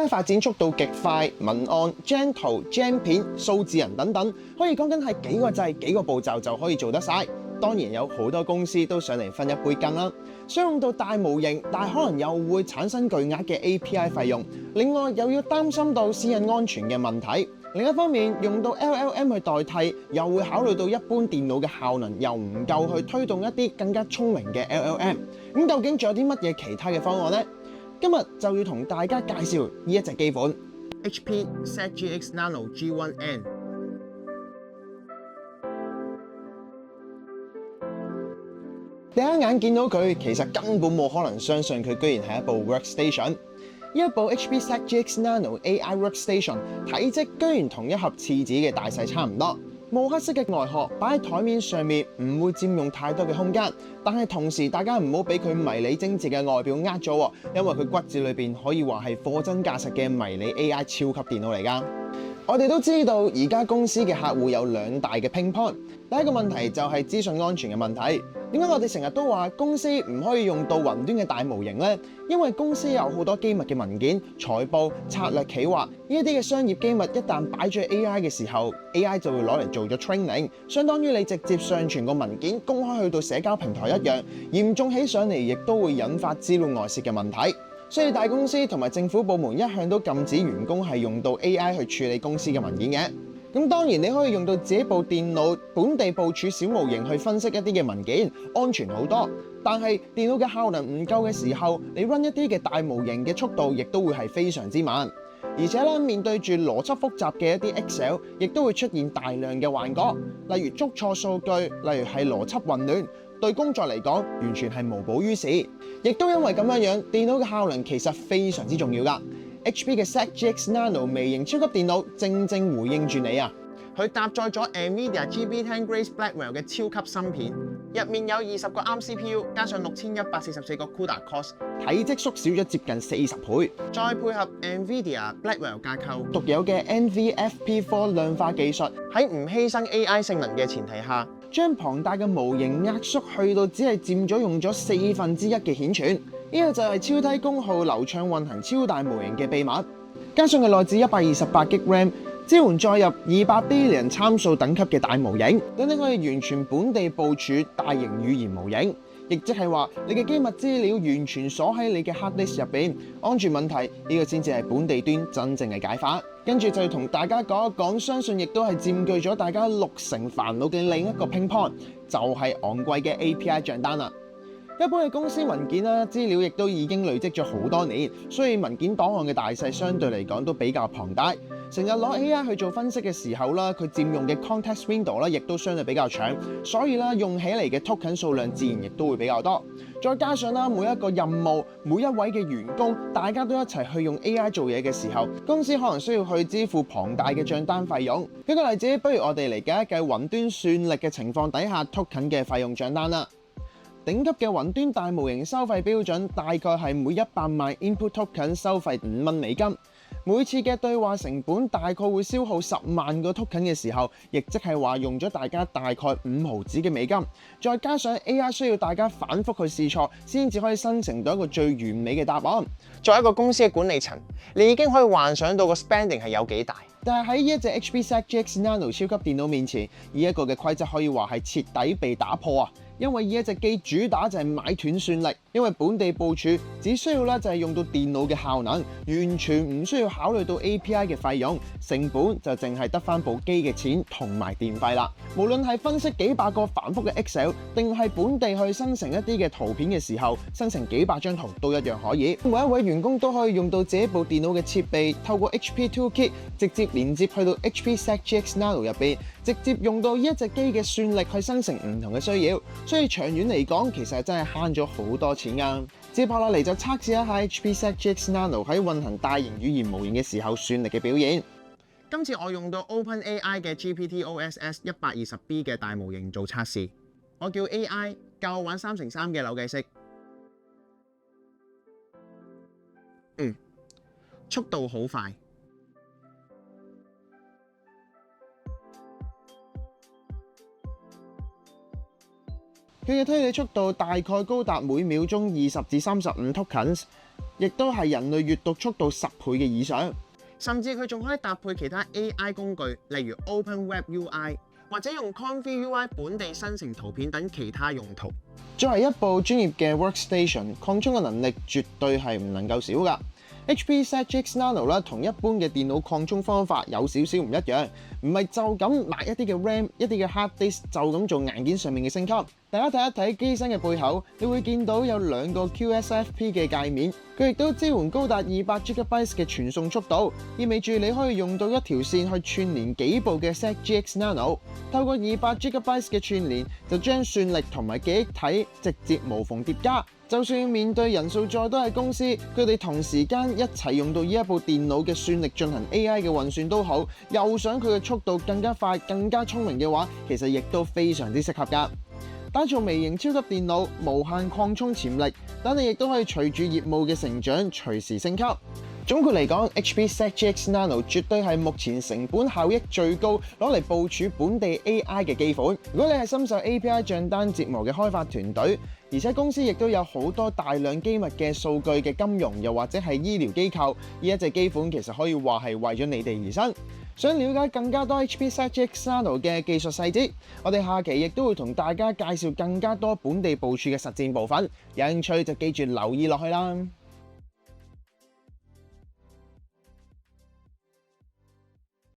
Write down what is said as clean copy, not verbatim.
AI 發展速度極快，文案、Gen 圖、Gen 片、數字人等等，可以講緊係幾個掣、幾個步驟就可以做得晒。當然有好多公司都上嚟分一杯羹啦，想用到大模型，但可能又會產生巨額嘅 API 費用，另外又要擔心到私隱安全嘅問題。另一方面，用到 LLM 去代替，又會考慮到一般電腦嘅效能又唔夠去推動一啲更加聰明嘅 LLM。咁究竟仲有啲乜嘢其他嘅方案呢？今日就要同大家介紹呢一隻機款 HP ZGX Nano G1N。第一眼見到佢，其實根本冇可能相信佢居然係一部 workstation。呢一部 HP ZGX Nano AI Workstation 體積居然同一盒廁紙嘅大細差唔多，冇黑色嘅外殼，擺喺台面上面唔會佔用太多嘅空間。但係同時，大家唔好俾佢迷你精緻嘅外表呃咗，因為佢骨子裏邊可以話係貨真價實嘅迷你 AI 超級電腦嚟㗎。我哋都知道，而家公司嘅客戶有兩大嘅 pain point。第一個問題就係資訊安全嘅問題。點解我哋成日都話公司唔可以用到雲端嘅大模型呢？因為公司有好多機密嘅文件、財報、策略企劃呢一啲嘅商業機密，一旦擺咗 AI 嘅時候 ，AI 就會攞嚟做咗 training， 相當於你直接上傳個文件公開去到社交平台一樣，嚴重起上嚟亦都會引發資料外泄嘅問題。所以大公司同埋政府部門一向都禁止員工係用到 AI 去處理公司嘅文件嘅。咁當然你可以用到自己部電腦本地部署小模型去分析一啲嘅文件，安全好多。但係電腦嘅效能唔夠嘅時候，你 run 一啲嘅大模型嘅速度亦都會係非常之慢。而且咧，面對住邏輯複雜嘅一啲 Excel， 亦都會出現大量嘅幻覺，例如捉錯數據，例如係邏輯混亂，對工作嚟講完全係無補於事。亦都因為咁樣，電腦嘅效能其實非常之重要㗎。HP 嘅 ZGX Nano 微型超級電腦正正回應住你啊！佢搭載咗 NVIDIA GB10 Grace Blackwell 嘅超級芯片，入面有20個 ARM CPU， 加上6144個 CUDA cores， 體積縮小咗接近40倍，再配合 NVIDIA Blackwell 架構獨有嘅 NVFP4 量化技術，喺唔犧牲 AI 性能嘅前提下，將龐大嘅模型壓縮去到只係佔咗用咗1/4嘅顯存。呢個就係超低功耗、流暢運行超大模型嘅秘密。加上佢內置128GB RAM，支援載入200 billion 參數等級嘅大模型，等你可以完全本地部署大型語言模型，亦即係話你嘅機密資料完全鎖喺你嘅 hard disk 入邊，安全問題呢個先至係本地端真正嘅解法。跟住就要同大家講一講，相信亦都係佔據咗大家60%煩惱嘅另一個 pain point，就係昂貴嘅 API 帳單啦。一般嘅公司文件啦，資料亦都已經累積咗好多年，所以文件檔案嘅大細相對嚟講都比較龐大。成日攞 AI 去做分析嘅時候啦，佢佔用嘅 context window 啦，亦都相對比較長，所以啦用起嚟嘅 token 數量自然亦都會比較多。再加上啦，每一個任務，每一位嘅員工，大家都一齊去用 AI 做嘢嘅時候，公司可能需要去支付龐大嘅帳單費用。舉個例子，不如我哋嚟計一計雲端算力嘅情況底下 token 嘅費用帳單啦。頂級嘅雲端大模型收費標準大概係每100萬 input token 收費5蚊美金。每次嘅對話成本大概會消耗10萬個 token 嘅時候，亦即係話用咗大家大概5毫子嘅美金。再加上 AI 需要大家反覆去試錯，先至可以生成到一個最完美嘅答案。作為一個公司嘅管理層，你已經可以幻想到個 spending 係有幾大。但係喺呢一隻 HP ZGX Nano 超級電腦面前，呢一個嘅規則可以話係徹底被打破啊！因為呢一隻機主打就係買斷算力，因為本地部署只需要就係用到電腦嘅效能，完全唔需要考慮到 API 嘅費用，成本就淨係得翻部機嘅錢同埋電費啦。無論係分析幾百個繁複嘅 Excel， 定係本地去生成一啲嘅圖片嘅時候，生成幾百張圖都一樣可以。每一位員工都可以用到自己部電腦嘅設備，透過 HP Toolkit 直接連接去到 HP ZGX Nano 入邊，直接用到呢一隻機嘅算力去生成唔同嘅需要。所以長遠嚟講，其實真係慳咗好多錢㗎。接下落嚟就測試一下 HP ZGX Nano 喺運行大型語言模型嘅時候算力嘅表現。今次我用到 OpenAI 嘅 GPTOSS 120B 嘅大模型做測試。我叫 AI 教我玩3×3嘅扭計式。速度好快。佢嘅推理速度大概高達每秒鐘20至35 tokens，亦都係人類閱讀速度10倍嘅以上。甚至佢仲可以搭配其他 AI 工具，例如 OpenWeb UI 或者用 Confi UI 本地生成圖片等其他用途。作為一部專業嘅 workstation， 擴充嘅能力絕對係唔能夠少㗎。HP ZX Nano 啦，同一般嘅電腦擴充方法有少少唔一樣，唔係就咁買一啲嘅 RAM、一啲嘅 hard disk 就咁做硬件上面嘅升級。大家睇一睇機身嘅背後，你會見到有2個 QSFP 嘅界面，佢亦都支援高達200GB 嘅傳送速度，意味住你可以用到一條線去串連幾部嘅 ZX Nano。透過200GB 嘅串連，就將算力同埋記憶體直接無縫疊加。就算面對人數再多嘅公司，佢哋同時間一齊用到呢一部電腦嘅算力進行 AI 嘅運算都好，又想佢嘅速度更加快、更加聰明嘅話，其實亦都非常之適合㗎。打造微型超級電腦，無限擴充潛力，但你亦都可以隨住業務嘅成長隨時升級。總括嚟講 ，HP ZX Nano 絕對係目前成本效益最高，攞嚟部署本地 AI 嘅機款。如果你係深受 API 帳單折磨嘅開發團隊，而且公司亦都有好多大量機密嘅數據嘅金融又或者係醫療機構，呢一隻機款其實可以話係為咗你哋而生。想了解更加多 HP ZX Nano 嘅技術細節，我哋下期亦都會同大家介紹更加多本地部署嘅實戰部分。有興趣就記住留意落去啦。